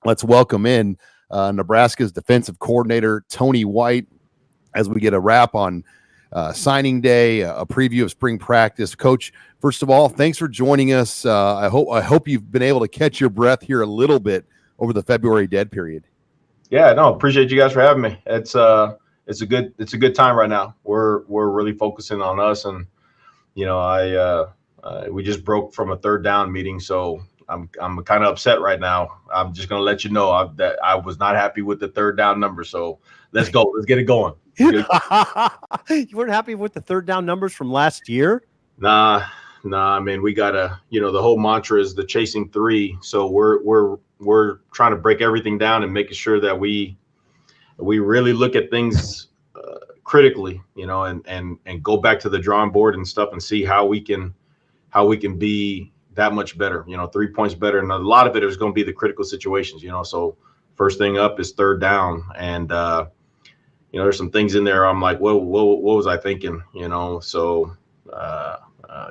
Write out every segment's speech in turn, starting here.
Let's welcome in Nebraska's defensive coordinator, Tony White, as we get a wrap on signing day, a preview of spring practice. Coach, first of all, thanks for joining us. I hope you've been able to catch your breath here a little bit over the February dead period. Yeah, no, appreciate you guys for having me. It's a good time right now. We're really focusing on us, and we just broke from a third down meeting, so I'm kind of upset right now. I'm just gonna let you know that I was not happy with the third down number. So let's go. Let's get it going. You weren't happy with the third down numbers from last year? Nah. I mean, we gotta. The whole mantra is the chasing three. So we're trying to break everything down and making sure that we really look at things critically. And go back to the drawing board and stuff and see how we can be that much better, 3 points better. And a lot of it is going to be the critical situations, so first thing up is third down. And, there's some things in there. I'm like, what was I thinking? So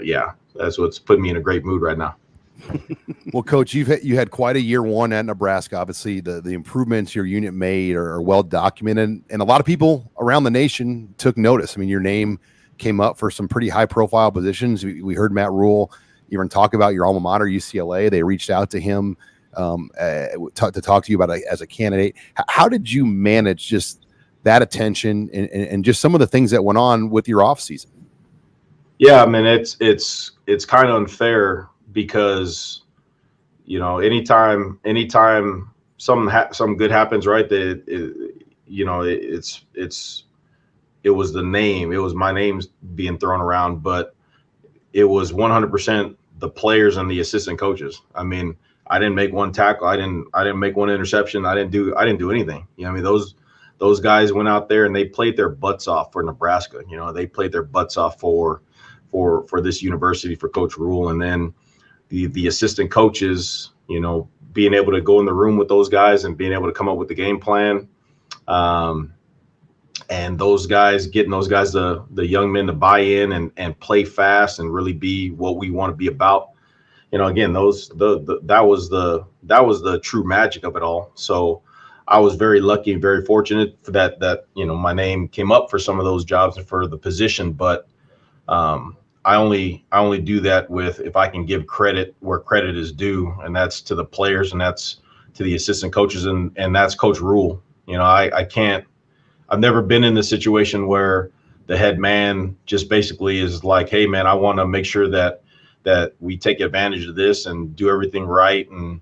yeah, that's what's putting me in a great mood right now. Well, Coach, you had quite a year one at Nebraska. Obviously, the improvements your unit made are well documented, and a lot of people around the nation took notice. I mean, your name came up for some pretty high profile positions. We heard Matt Rhule even talk about your alma mater, UCLA. They reached out to him to talk to you about as a candidate. How did you manage just that attention and just some of the things that went on with your off season? Yeah, I mean, it's kind of unfair because, anytime something good happens, right? It was the name. It was my name's being thrown around, but it was 100% the players and the assistant coaches. I mean, I didn't make one tackle. I didn't make one interception. I didn't do anything. I mean, those guys went out there and they played their butts off for Nebraska. They played their butts off for this university, for Coach Rhule. And then the assistant coaches, being able to go in the room with those guys and being able to come up with the game plan. And those guys, getting those guys, the young men to buy in and play fast and really be what we want to be about. Again, that was the true magic of it all. So I was very lucky and very fortunate for that my name came up for some of those jobs and for the position. But I only do that if I can give credit where credit is due, and that's to the players and that's to the assistant coaches and that's Coach Rhule. I've never been in the situation where the head man just basically is like, hey man, I want to make sure that we take advantage of this and do everything right and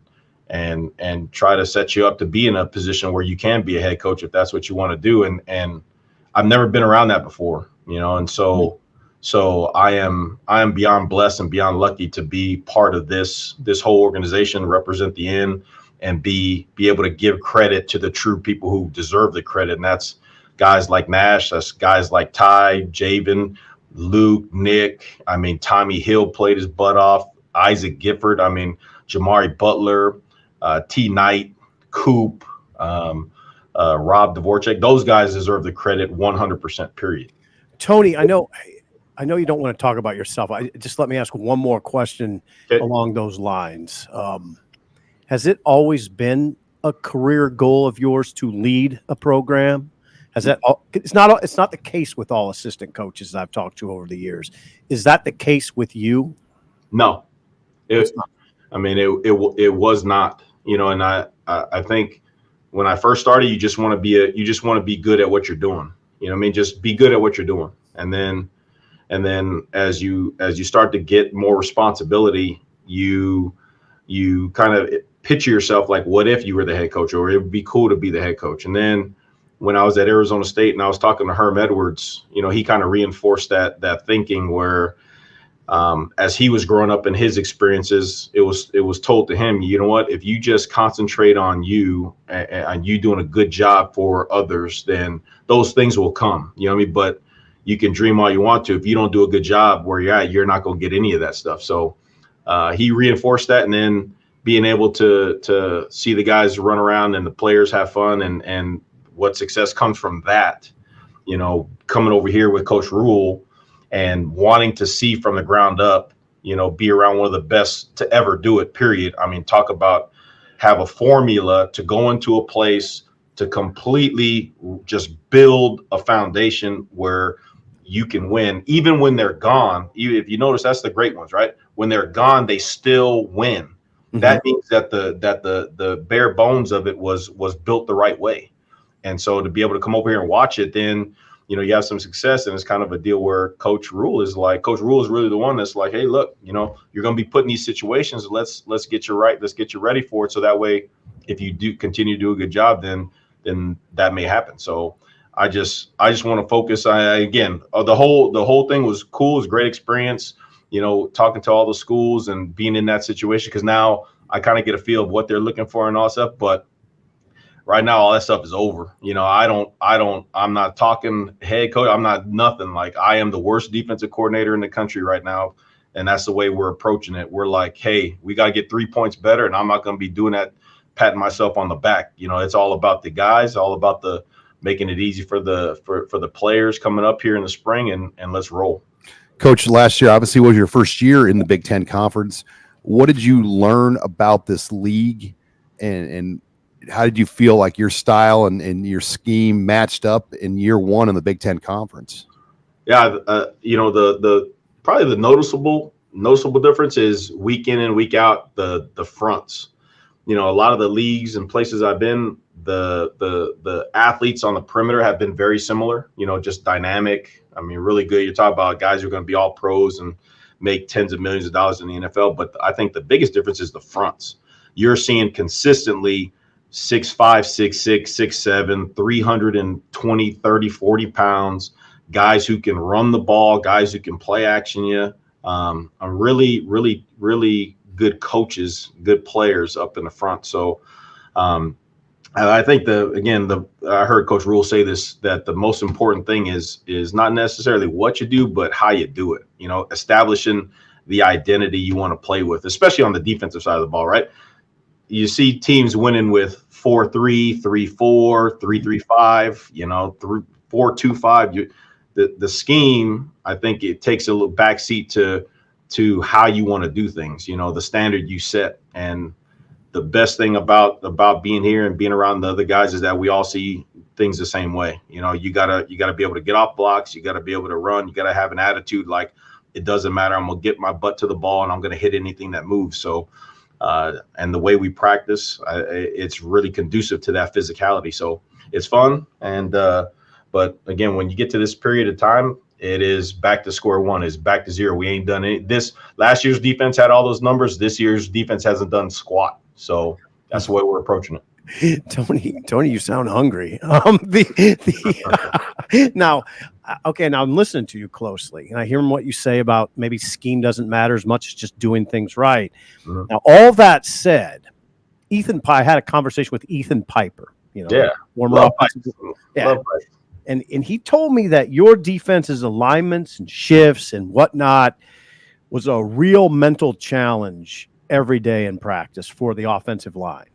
try to set you up to be in a position where you can be a head coach if that's what you want to do. And I've never been around that before, and so I am beyond blessed and beyond lucky to be part of this whole organization, represent the end, and be able to give credit to the true people who deserve the credit. And that's guys like Nash, that's guys like Ty, Javen, Luke, Nick. I mean, Tommy Hill played his butt off. Isaac Gifford. I mean, Jamari Butler, T. Knight, Coop, Rob Dvorak. Those guys deserve the credit 100%, period. Tony, I know you don't want to talk about yourself. Just let me ask one more question along those lines. Has it always been a career goal of yours to lead a program? It's not the case with all assistant coaches I've talked to over the years. Is that the case with you? No, it was not. And I think when I first started, you just want to be good at what you're doing. Just be good at what you're doing, and then as you start to get more responsibility, you kind of picture yourself like, what if you were the head coach, or it would be cool to be the head coach. And then when I was at Arizona State and I was talking to Herm Edwards, he kind of reinforced that thinking where as he was growing up in his experiences, it was told to him, you know what, if you just concentrate on you and you doing a good job for others, then those things will come. But you can dream all you want to. If you don't do a good job where you're at, you're not going to get any of that stuff. So he reinforced that, and then being able to see the guys run around and the players have fun and what success comes from that, coming over here with Coach Rhule and wanting to see from the ground up, be around one of the best to ever do it, period. I mean, talk about have a formula to go into a place to completely just build a foundation where you can win, even when they're gone. If you notice, that's the great ones, right? When they're gone, they still win. Mm-hmm. That means that the bare bones of it was built the right way. And so to be able to come over here and watch it, then you have some success, and it's kind of a deal where Coach Rhule is really the one that's like, hey, look, you're going to be put in these situations. Let's get you right. Let's get you ready for it. So that way, if you do continue to do a good job, then that may happen. So I just want to focus. Again, the whole thing was cool. It was a great experience, talking to all the schools and being in that situation, because now I kind of get a feel of what they're looking for and all that stuff. But right now, all that stuff is over. I'm not talking head coach. I'm not nothing. Like, I am the worst defensive coordinator in the country right now. And that's the way we're approaching it. We're like, hey, we got to get 3 points better. And I'm not going to be doing that, patting myself on the back. It's all about the guys, all about making it easy for the players coming up here in the spring, and let's roll. Coach, last year obviously was your first year in the Big Ten Conference. What did you learn about this league, and how did you feel like your style and your scheme matched up in year one in the Big Ten Conference? Yeah, the probably the noticeable difference is week in and week out the fronts. A lot of the leagues and places I've been, the athletes on the perimeter have been very similar, just dynamic. I mean, really good. You're talking about guys who are going to be all pros and make tens of millions of dollars in the NFL. But I think the biggest difference is the fronts. You're seeing consistently 6'5", 6'6", 6'7", 320, 30, 40 pounds, guys who can run the ball, guys who can play action you. Really, really, really good coaches, good players up in the front. So I think I heard Coach Rhule say this, that the most important thing is not necessarily what you do, but how you do it. Establishing the identity you want to play with, especially on the defensive side of the ball, right? You see teams winning with 4-3, 3-4, 3-3-5, 4-2-5. The scheme, I think it takes a little backseat to how you want to do things, the standard you set. And the best thing about being here and being around the other guys is that we all see things the same way. You gotta be able to get off blocks. You gotta be able to run. You gotta have an attitude like, it doesn't matter. I'm gonna get my butt to the ball and I'm gonna hit anything that moves. So, and the way we practice, it's really conducive to that physicality. So it's fun. And but again, when you get to this period of time, it is back to square one. It's back to zero. We ain't done it. This last year's defense had all those numbers. This year's defense hasn't done squat. So that's the way we're approaching it. Tony, you sound hungry. Now I'm listening to you closely, and I hear what you say about maybe scheme doesn't matter as much as just doing things right. Mm-hmm. Now, all that said, I had a conversation with Ethan Piper. Former offensive. Yeah. And he told me that your defense's alignments and shifts and whatnot was a real mental challenge every day in practice for the offensive line.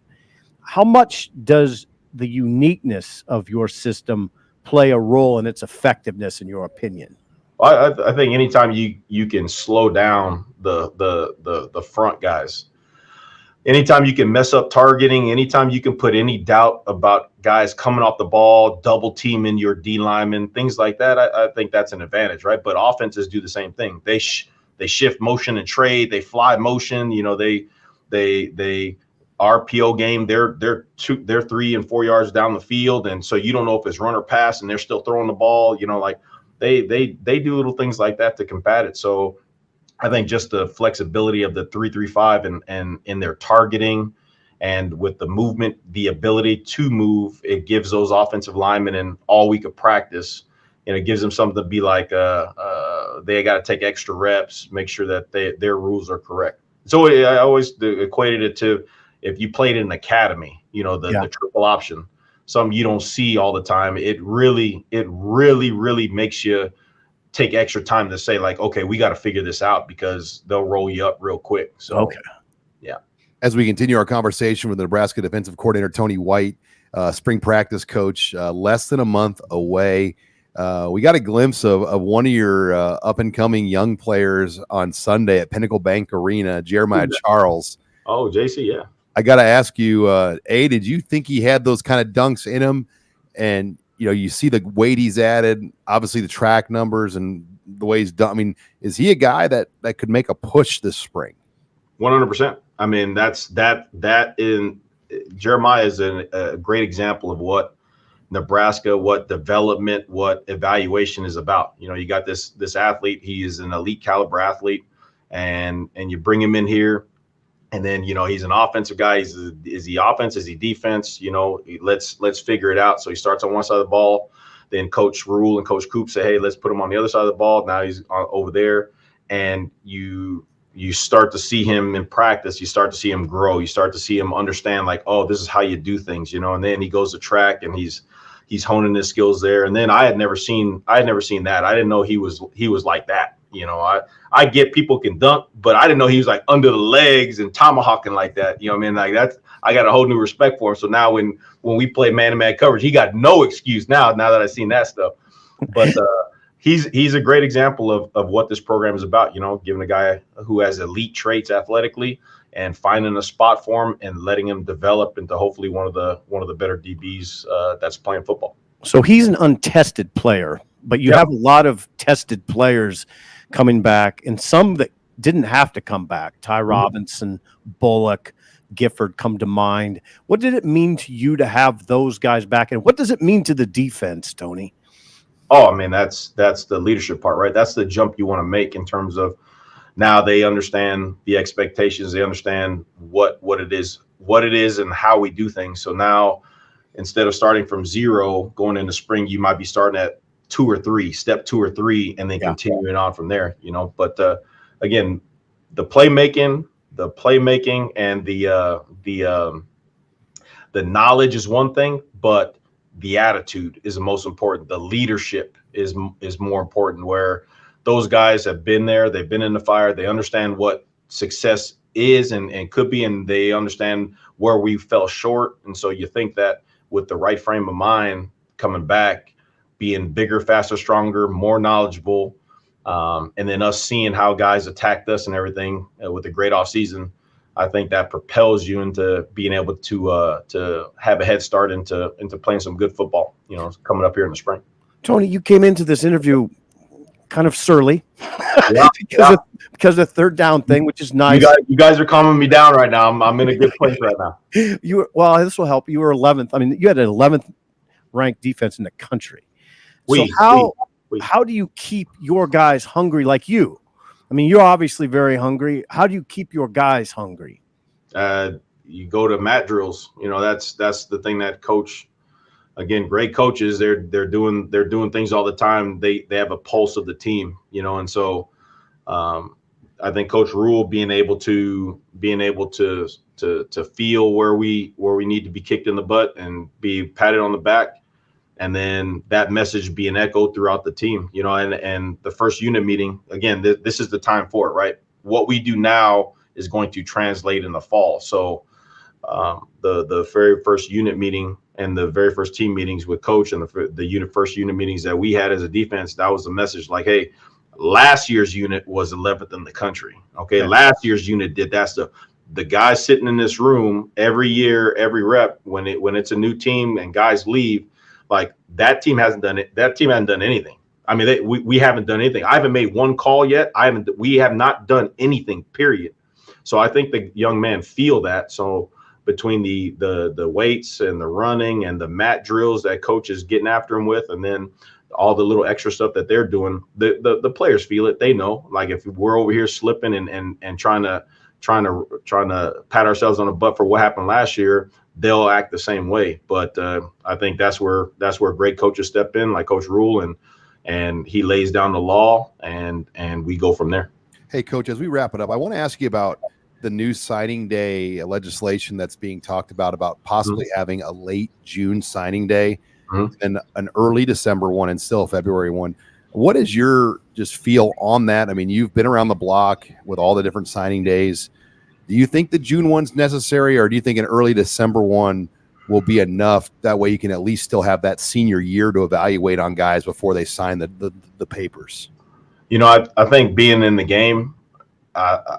How much does the uniqueness of your system play a role in its effectiveness, in your opinion? Well, I think anytime you can slow down the front guys, anytime you can mess up targeting, anytime you can put any doubt about guys coming off the ball, double teaming your D linemen, things like that, I think that's an advantage, right? But offenses do the same thing. They shift motion and trade. They fly motion. They RPO game. They're 3 and 4 yards down the field, and so you don't know if it's run or pass, and they're still throwing the ball. They do little things like that to combat it. So I think just the flexibility of the 3-3-5 and in their targeting, and with the movement, the ability to move, it gives those offensive linemen in all week of practice. It gives them something to be like, they got to take extra reps, make sure that their rules are correct. So I always equated it to, if you played in an academy, the triple option, something you don't see all the time. It really makes you take extra time to say, like, okay, we got to figure this out, because they'll roll you up real quick. So, okay. Yeah. As we continue our conversation with the Nebraska defensive coordinator, Tony White, spring practice coach, less than a month away. We got a glimpse of one of your up-and-coming young players on Sunday at Pinnacle Bank Arena, Jeremiah Charles. Oh, JC, yeah. I got to ask you, did you think he had those kind of dunks in him? And, you see the weight he's added, obviously the track numbers and the way he's done. I mean, is he a guy that could make a push this spring? 100%. I mean, that in Jeremiah is a great example of what Nebraska, what development, what evaluation is about. You got this athlete. He is an elite caliber athlete, and you bring him in here, and then he's an offensive guy. Is he offense? Is he defense? Let's figure it out. So he starts on one side of the ball. Then Coach Rhule and Coach Coop say, hey, let's put him on the other side of the ball. Now he's over there, and you start to see him in practice. You start to see him grow. You start to see him understand, like, oh, this is how you do things, and then he goes to track and he's honing his skills there. And then I had never seen that. I didn't know he was like that. I get people can dunk, but I didn't know he was like under the legs and tomahawking like that. You know what I mean? Like that's, I got a whole new respect for him. So now when we play man-to-man coverage, he got no excuse now that I've seen that stuff. But he's a great example of what this program is about, giving a guy who has elite traits athletically and finding a spot for him and letting him develop into hopefully one of the better DBs that's playing football. So he's an untested player, but you have a lot of tested players coming back, and some that didn't have to come back. Ty Robinson, Bullock, Gifford come to mind. What did it mean to you to have those guys back, and what does it mean to the defense, Tony? Oh, I mean, that's the leadership part, right? That's the jump you want to make in terms of now they understand the expectations. They understand what it is and how we do things. So now instead of starting from 0 going into spring, you might be starting at step 2 or 3, and then continuing on from there, But again, the playmaking and the knowledge is one thing, but the attitude is the most important. The leadership is more important, where those guys have been there. They've been in the fire. They understand what success is and could be, and they understand where we fell short. And so you think that with the right frame of mind coming back, being bigger, faster, stronger, more knowledgeable, and then us seeing how guys attacked us and everything with a great offseason, I think that propels you into being able to have a head start into playing some good football, coming up here in the spring. Tony, you came into this interview kind of surly because of the third down thing, which is nice. You guys are calming me down right now. I'm in a good place right now. This will help. You were 11th. I mean, you had an 11th ranked defense in the country. How do you keep your guys hungry like you? I mean, you're obviously very hungry. How do you keep your guys hungry? You go to mat drills. That's the thing that coach. Again, great coaches. They're doing things all the time. They have a pulse of the team. And so I think Coach Rhule being able to feel where we need to be kicked in the butt and be patted on the back. And then that message being echoed throughout the team, and the first unit meeting, again, this is the time for it, right? What we do now is going to translate in the fall. So the very first unit meeting and the very first team meetings with coach and the first unit meetings that we had as a defense, that was the message, like, hey, last year's unit was 11th in the country. Okay. Last year's unit did that stuff. The guys sitting in this room every year, every rep, when it's a new team and guys leave, like that team hasn't done it. That team hasn't done anything. I mean, we haven't done anything. I haven't made one call yet. We have not done anything, period. So I think the young men feel that. So between the weights and the running and the mat drills that coach is getting after them with, and then all the little extra stuff that they're doing, the players feel it. They know, like, if we're over here slipping and trying to pat ourselves on the butt for what happened last year, they'll act the same way. But I think that's where great coaches step in, like Coach Rhule, and he lays down the law, and we go from there. Hey, Coach, as we wrap it up, I want to ask you about the new signing day legislation that's being talked about possibly having a late June signing day and an early December one and still February one. What is your just feel on that? I mean, you've been around the block with all the different signing days. Do you think the June one's necessary, or do you think an early December one will be enough? That way you can at least still have that senior year to evaluate on guys before they sign the papers. I think being in the game,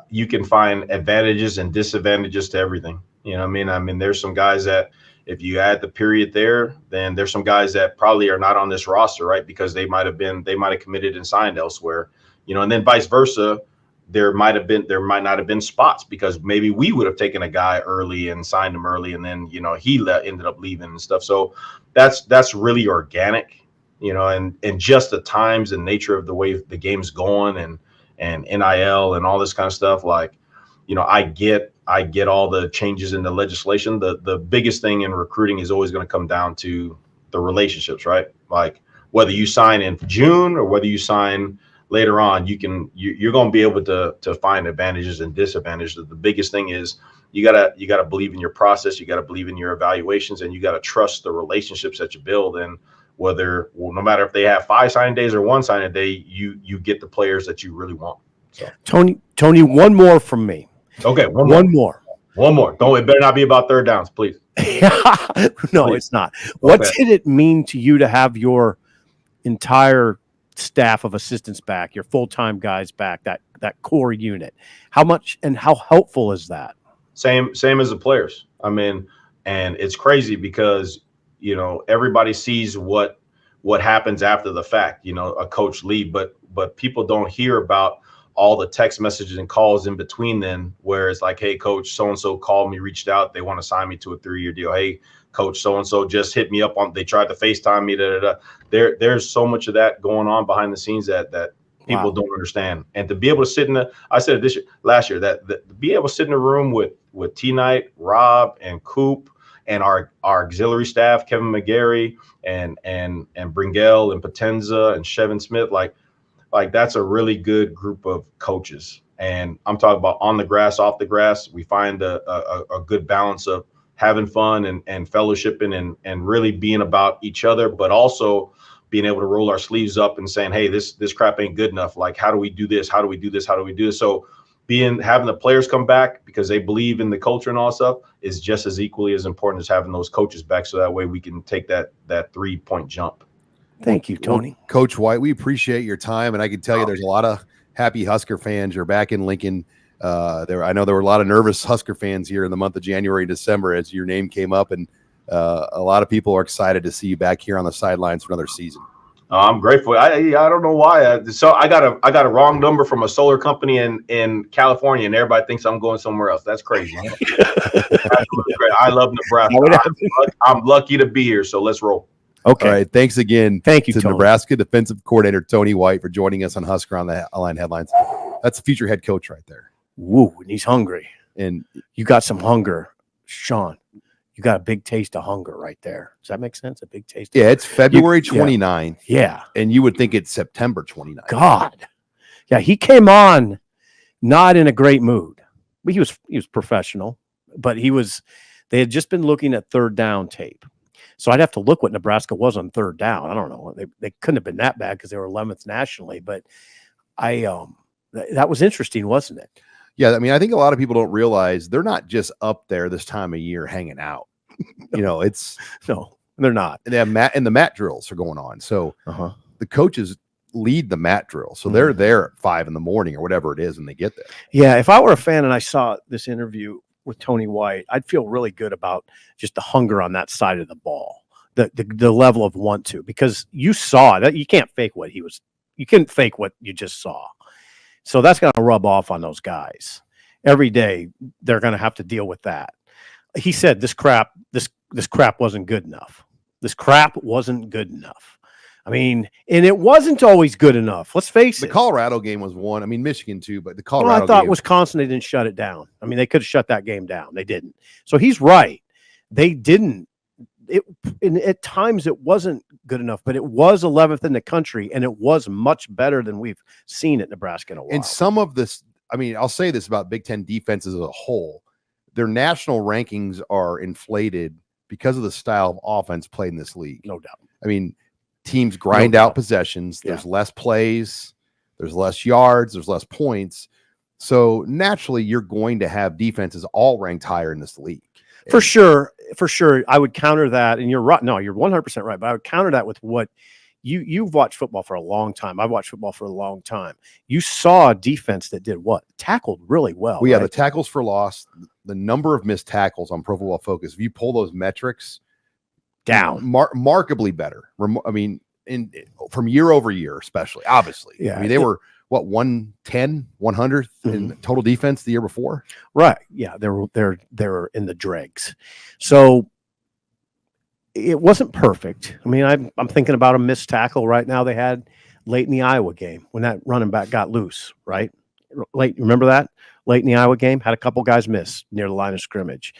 you can find advantages and disadvantages to everything. You know what I mean? I mean, there's some guys that if you add the period there, then there's some guys that probably are not on this roster, right? Because they might have committed and signed elsewhere, you know, and then vice versa. There might not have been spots because maybe we would have taken a guy early and signed him early, and then, you know, ended up leaving and stuff. So that's really organic, you know, and just the times and nature of the way the game's going and NIL and all this kind of stuff. Like, you know, I get all the changes in the legislation. The biggest thing in recruiting is always going to come down to the relationships, right? Like whether you sign in June or whether you sign later on, you're going to be able to find advantages and disadvantages. The biggest thing is you gotta believe in your process, you gotta believe in your evaluations, and you gotta trust the relationships that you build. And no matter if they have 5 signing days or 1 signing day, you get the players that you really want. So Tony, one more from me. Okay, one more. Don't, it better not be about third downs, please. No, Please. It's not. What Okay. did it mean to you to have your entire staff of assistants back, your full-time guys back, that core unit? How much and how helpful is that? Same as the players. I mean, and it's crazy because, you know, everybody sees what happens after the fact, you know, a coach leave, but people don't hear about all the text messages and calls in between then, where it's like, hey, coach, so-and-so called me, reached out, they want to sign me to a 3-year deal. Hey, coach, so-and-so just hit me up they tried to FaceTime me. There's so much of that going on behind the scenes that people don't understand. And to be able to sit I said it last year, that to be able to sit in a room with T-Knight, Rob, and Coop, and our auxiliary staff, Kevin McGarry, and Bringell and Potenza and Shevin Smith, like that's a really good group of coaches. And I'm talking about on the grass, off the grass. We find a good balance of having fun and fellowshipping and really being about each other, but also being able to roll our sleeves up and saying, hey, this crap ain't good enough. Like, how do we do this? How do we do this? How do we do this? So having the players come back because they believe in the culture and all that stuff is just as equally as important as having those coaches back. So that way we can take that 3-point jump. Thank you, Tony. Well, Coach White, we appreciate your time. And I can tell you there's a lot of happy Husker fans. You're back in Lincoln. I know there were a lot of nervous Husker fans here in the month of January and December as your name came up. And a lot of people are excited to see you back here on the sidelines for another season. I'm grateful. I don't know why. So I got a wrong number from a solar company in California, and everybody thinks I'm going somewhere else. That's crazy. I love Nebraska. I'm lucky to be here. So let's roll. Okay. All right. Thanks again. Thank you, to Tony. Nebraska defensive coordinator Tony White for joining us on Husker Online Headlines. That's the future head coach right there. Woo, and he's hungry. And You got some hunger, Sean. You got a big taste of hunger right there. Does that make sense? A big taste. yeah, it's February 29th. Yeah. And you would think it's September 29th. God. Yeah, he came on not in a great mood. He was professional, but they had just been looking at third down tape. So I'd have to look what Nebraska was on third down. I don't know. They couldn't have been that bad because they were 11th nationally, but that was interesting, wasn't it? Yeah, I mean, I think a lot of people don't realize they're not just up there this time of year hanging out. You know, it's No, they're not. they have the mat drills are going on. So the coaches lead the mat drill. So they're there at 5 a.m. or whatever it is when they get there. Yeah, if I were a fan and I saw this interview with Tony White, I'd feel really good about just the hunger on that side of the ball, the level of want to, because you saw that you can't fake you couldn't fake what you just saw. So that's going to rub off on those guys. Every day they're going to have to deal with that. He said this crap wasn't good enough. This crap wasn't good enough. I mean, and it wasn't always good enough. Let's face it. The Colorado game was one. I mean, Michigan too, but the Colorado I thought game, Wisconsin, they didn't shut it down. I mean, they could have shut that game down. They didn't. So he's right. They didn't. At times it wasn't good enough, but it was 11th in the country, and it was much better than we've seen at Nebraska in a while. and some of this, I mean, I'll say this about Big Ten defenses as a whole. Their national rankings are inflated because of the style of offense played in this league. No doubt. I mean, teams grind out possessions. There's less plays. There's less yards. There's less points. So naturally, you're going to have defenses all ranked higher in this league. For sure. I would counter that. And you're right. No, you're 100% right. But I would counter that with what you've watched football for a long time. I've watched football for a long time. You saw a defense that did what? Tackled really well. We have the tackles for loss. the number of missed tackles on Pro Football Focus, if you pull those metrics down, markedly better. From year over year, especially, obviously. Yeah. I mean, they were what 110, 100th in total defense the year before. Right. Yeah. They're in the dregs. So it wasn't perfect. I mean, I'm thinking about a missed tackle right now they had late in the Iowa game when that running back got loose, right? Late, remember that? Late in the Iowa game, had a couple guys miss near the line of scrimmage.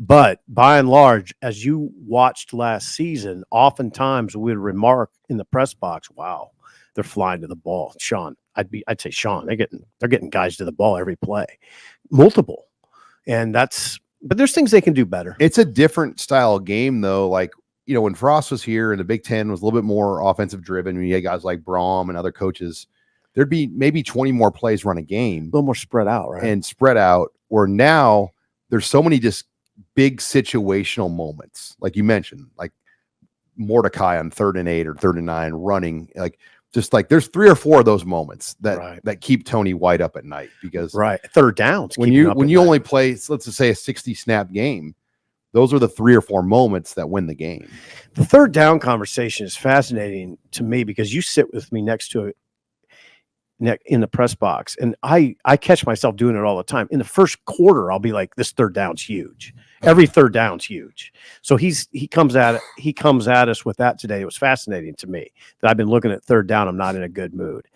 But by and large, as you watched last season, oftentimes we would remark in the press box, wow, they're flying to the ball. Sean, I'd say, Sean, they're getting guys to the ball every play. Multiple. And but there's things they can do better. It's a different style of game, though. Like, you know, when Frost was here and the Big Ten was a little bit more offensive driven, when you had guys like Braum and other coaches, there'd be maybe 20 more plays run a game. A little more spread out, right? And spread out, where now there's so many just big situational moments. Like you mentioned, like Mordecai on 3rd and 8 or 3rd and 9 running, just like there's 3 or 4 of those moments that keep Tony White up at night, because third downs. When you only play, let's just say, a 60 snap game, those are the 3 or 4 moments that win the game. The third down conversation is fascinating to me because you sit with me next to it in the press box, and I catch myself doing it all the time. In the first quarter, I'll be like, this third down's huge. Every third down's huge. So he comes at us with that today. It was fascinating to me that I've been looking at third down. I'm not in a good mood.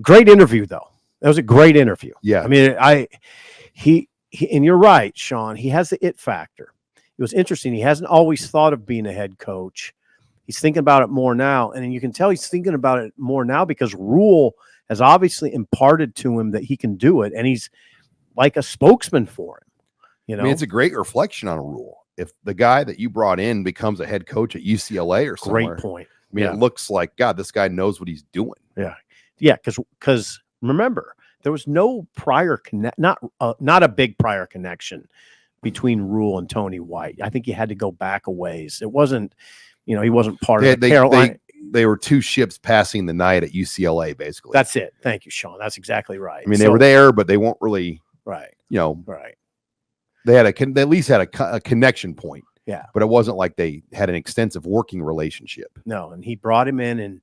Great interview, though. That was a great interview. Yeah. I mean, he and you're right, Sean. He has the it factor. It was interesting. He hasn't always thought of being a head coach. He's thinking about it more now. And you can tell he's thinking about it more now because Rhule has obviously imparted to him that he can do it. And he's like a spokesman for him. You know, I mean, it's a great reflection on a Rhule. If the guy that you brought in becomes a head coach at UCLA or somewhere, great point. I mean, it looks like, God, this guy knows what he's doing. Yeah. Yeah. Because remember, there was no prior not a big prior connection between Rhule and Tony White. I think he had to go back a ways. It wasn't, he wasn't part of Carolina. They were 2 ships passing the night at UCLA, basically. That's it. Thank you, Sean. That's exactly right. I mean, they were there, but they weren't really right. Right. They at least had a connection point. Yeah. But it wasn't like they had an extensive working relationship. No, and he brought him in and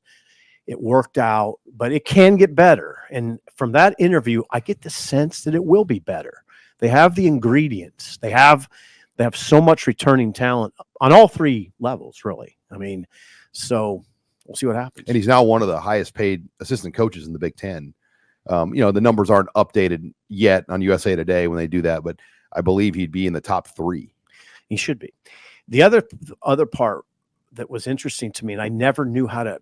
it worked out, but it can get better. And from that interview, I get the sense that it will be better. They have the ingredients. They have so much returning talent on all 3 levels, really. I mean, so we'll see what happens. And he's now one of the highest paid assistant coaches in the Big Ten. The numbers aren't updated yet on USA Today when they do that, but I believe he'd be in the top 3. He should be. The other part that was interesting to me, and I never knew how to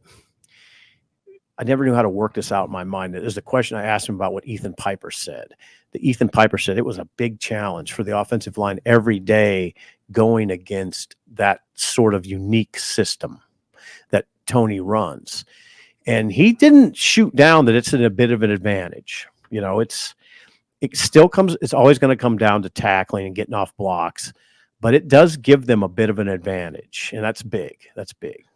work this out in my mind. There's a question I asked him about what Ethan Piper said. Ethan Piper said it was a big challenge for the offensive line every day going against that sort of unique system that Tony runs. And he didn't shoot down that it's a bit of an advantage. It's always going to come down to tackling and getting off blocks, but it does give them a bit of an advantage. And that's big. That's big.